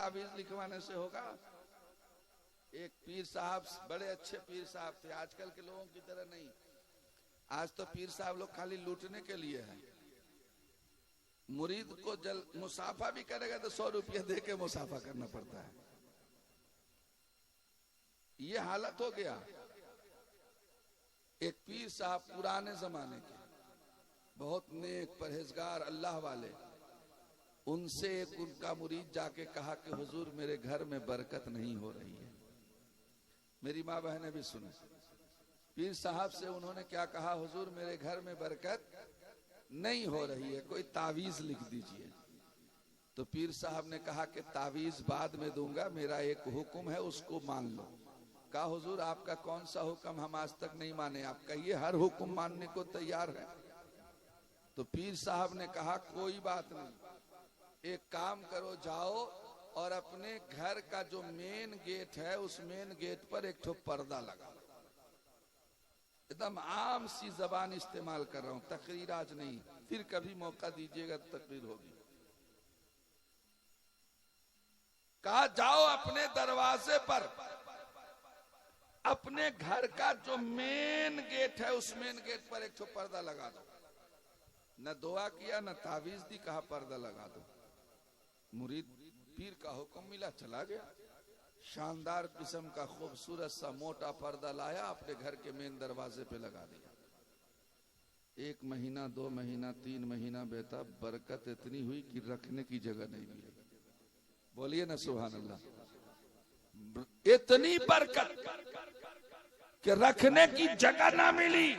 ताबीज लिखवाने से होगा? एक पीर साहब, बड़े अच्छे पीर साहब थे, आजकल के लोगों की तरह नहीं। आज तो पीर साहब लोग खाली लूटने के लिए हैं। मुरीद को मुसाफा भी करेगा तो 100 रुपया दे के मुसाफा करना पड़ता है। ये हालत हो गया। एक पीर साहब पुराने जमाने के, बहुत नेक परहेजगार अल्लाह वाले, उनसे एक उनका मुरीद जाके कहा कि हुजूर मेरे घर में बरकत नहीं हो रही है। मेरी माँ बहनें भी सुने। पीर साहब से उन्होंने क्या कहा, हुजूर मेरे घर में बरकत नहीं हो रही है, कोई तावीज लिख दीजिए। तो पीर साहब ने कहा कि तावीज बाद में दूंगा, मेरा एक हुक्म है उसको मान लो। कहा हुजूर आपका कौन सा हुक्म हम आज तक नहीं माने, आप कहिए, हर हुक्म मानने को तैयार है। तो पीर साहब ने कहा कोई बात नहीं, एक काम करो, जाओ और अपने घर का जो मेन गेट है उस मेन गेट पर एक ठो पर्दा लगा। एकदम आम सी जबान इस्तेमाल कर रहा हूं, तकरीर आज नहीं, फिर कभी मौका दीजिएगा तो तकरीर होगी। कहा जाओ अपने दरवाजे पर अपने घर का जो मेन गेट है उस मेन गेट पर एक ठो पर्दा लगा दो। न दुआ किया न तावीज दी, कहा पर्दा लगा दो। मुरीद पीर का हुक्म मिला, चला गया। शानदार किस्म का खूबसूरत सा मोटा पर्दा लाया, अपने घर के मेन दरवाजे पे लगा दिया। 1 महीना 2 महीना 3 महीना बेटा बरकत इतनी हुई कि रखने की जगह नहीं मिली। बोलिए ना सुभान अल्लाह। इतनी बरकत कि रखने की जगह ना मिली।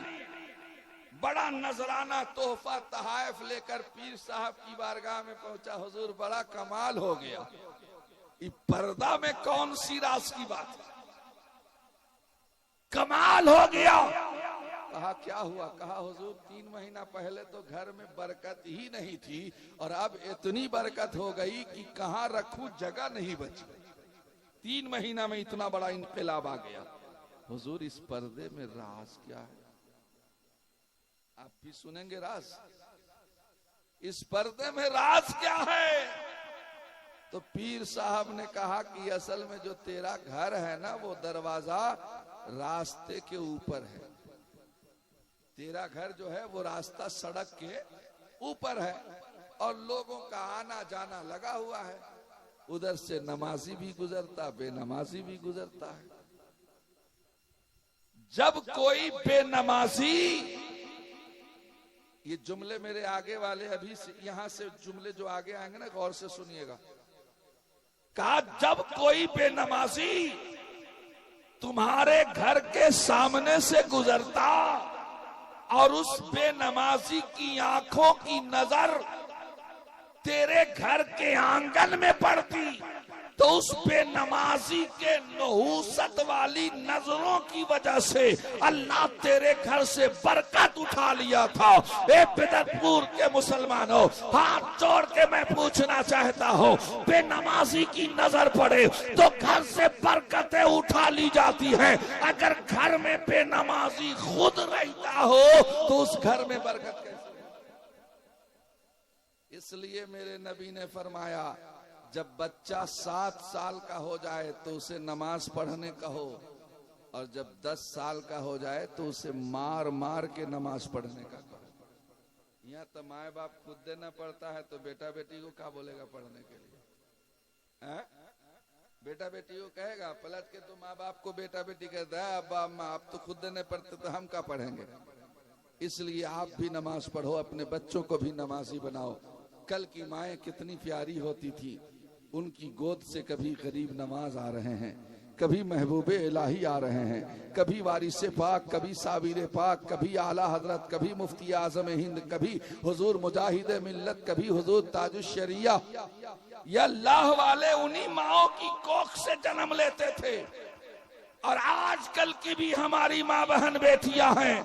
बड़ा नजराना तोहफा तहाइफ लेकर पीर साहब की बारगाह में पहुंचा। हुजूर बड़ा कमाल हो गया, इस पर्दा में कौन सी राज की बात है, कमाल हो गया। कहा क्या हुआ? कहा हुजूर 3 महीना पहले तो घर में बरकत ही नहीं थी और अब इतनी बरकत हो गई कि कहां रखूं, जगह नहीं बची। 3 महीना में इतना बड़ा इनकलाब आ गया। हुजूर इस पर्दे में राज क्या है? आप भी सुनेंगे राज। इस पर्दे में राज क्या है? तो पीर साहब ने कहा कि असल में जो तेरा घर है ना, वो दरवाजा रास्ते के ऊपर है। तेरा घर जो है वो रास्ता सड़क के ऊपर है और लोगों का आना जाना लगा हुआ है। उधर से नमाजी भी गुजरता, बेनमाजी भी गुजरता है। जब कोई बेनमाजी, ये जुमले मेरे आगे वाले अभी से, यहां से जुमले जो आगे आएंगे ना, गौर से सुनिएगा। कहा जब कोई बेनमाजी तुम्हारे घर के सामने से गुजरता और उस बेनमाजी की आंखों की नजर तेरे घर के आंगन में पड़ती, तो उस बेनमाजी के नहूसत वाली नजरों की वजह से अल्लाह तेरे घर से बरकत उठा लिया था। ए बिदतपुर के मुसलमानों, हाथ जोड़ के मैं पूछना चाहता हूँ, बेनमाजी की नजर पड़े तो घर से बरकतें उठा ली जाती हैं। अगर घर में बेनमाजी खुद रहता हो तो उस घर में बरकत कैसे? इसलिए मेरे नबी ने फरमाया, जब बच्चा 7 साल का हो जाए तो उसे नमाज पढ़ने कहो, और जब 10 साल का हो जाए तो उसे मार मार के नमाज पढ़ने का कहो। यहाँ तो माए बाप खुद देना पड़ता है, तो बेटा बेटी को क्या बोलेगा पढ़ने के लिए? बेटा बेटी को कहेगा, पलट के तो माँ बाप को बेटा बेटी कहता है, अब्बा अम्मा आप तो खुद देने पड़ते तो हम क्या पढ़ेंगे। इसलिए आप भी नमाज पढ़ो, अपने बच्चों को भी नमाजी बनाओ। कल की माएँ कितनी प्यारी होती थी, उनकी गोद से कभी गरीब नवाज आ रहे हैं, कभी महबूबे इलाही आ रहे हैं, कभी वारिसे पाक, कभी साबिर पाक, कभी आला हजरत, कभी मुफ्ती आजम हिंद, कभी हुजूर मुजाहिद मिल्लत, कभी हुजूर ताजुश शरिया। या अल्लाह वाले उन्हीं माओ की कोख से जन्म लेते थे। और आजकल की भी हमारी माँ बहन बेटियां हैं,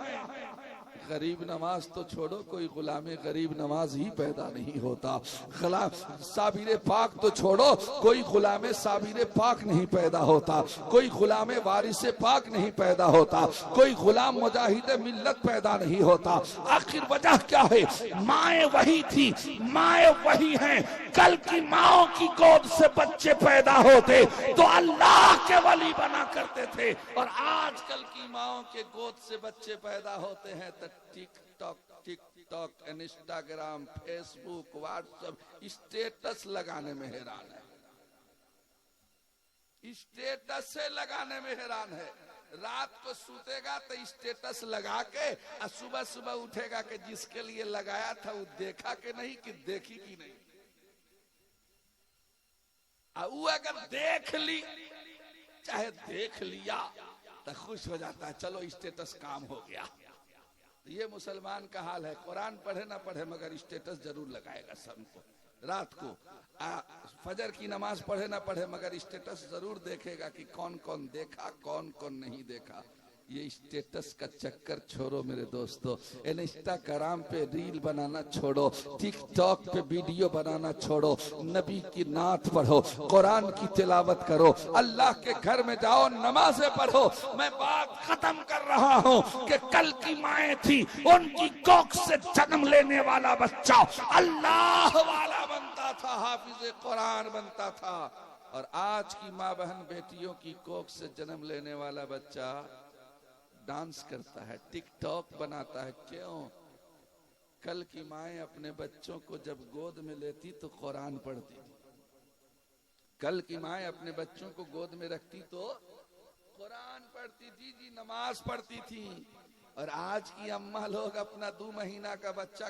गरीब नवाज तो छोड़ो, कोई गुलाम गरीब नवाज ही पैदा नहीं होता। गुलाम साबिर पाक तो छोड़ो, कोई गुलाम साबिर पाक नहीं पैदा होता। कोई गुलाम वारिस पाक नहीं पैदा होता। कोई गुलाम मुजाहिद मिल्लत पैदा नहीं होता। आखिर वजह क्या है? माए वही थी, माए वही हैं। कल की माओ की गोद से बच्चे पैदा होते तो अल्लाह के वली बना करते थे, और आजकल की माओ के गोद से बच्चे पैदा होते हैं तो TikTok, Instagram, Facebook, WhatsApp status लगाने में हैरान है। स्टेटस से लगाने में हैरान है। रात को सूतेगा तो स्टेटस लगा के, और सुबह सुबह उठेगा कि जिसके लिए लगाया था वो देखा कि नहीं, कि देखी कि नहीं। वो अगर देख ली, चाहे देख लिया, तो खुश हो जाता है, चलो स्टेटस काम हो गया। तो ये मुसलमान का हाल है। कुरान पढ़े ना पढ़े मगर स्टेटस जरूर लगाएगा सबको। रात को फजर की नमाज पढ़े ना पढ़े मगर स्टेटस जरूर देखेगा कि कौन कौन देखा, कौन कौन नहीं देखा। ये स्टेटस का चक्कर छोड़ो मेरे दोस्तों। इंस्टाग्राम पे रील बनाना छोड़ो, टिकटॉक पे वीडियो बनाना छोड़ो, नबी की नात पढ़ो, कुरान की तिलावत करो, अल्लाह के घर में जाओ, नमाजें पढ़ो। मैं बात खत्म कर रहा हूँ कि कल की माएँ थी, उनकी कोख से जन्म लेने वाला बच्चा अल्लाह वाला बनता था, हाफिज कुरान बनता था। और आज की माँ बहन बेटियों की कोख से जन्म लेने वाला बच्चा डांस करता है, टिकटॉक बनाता है। क्यों? कल की माएँ अपने बच्चों को जब गोद में लेती तो कुरान पढ़ती थी। कल की माएँ अपने बच्चों को गोद में रखती तो कुरान पढ़ती थी जी, नमाज पढ़ती थी। और आज की अम्मा लोग अपना 2 महीना का बच्चा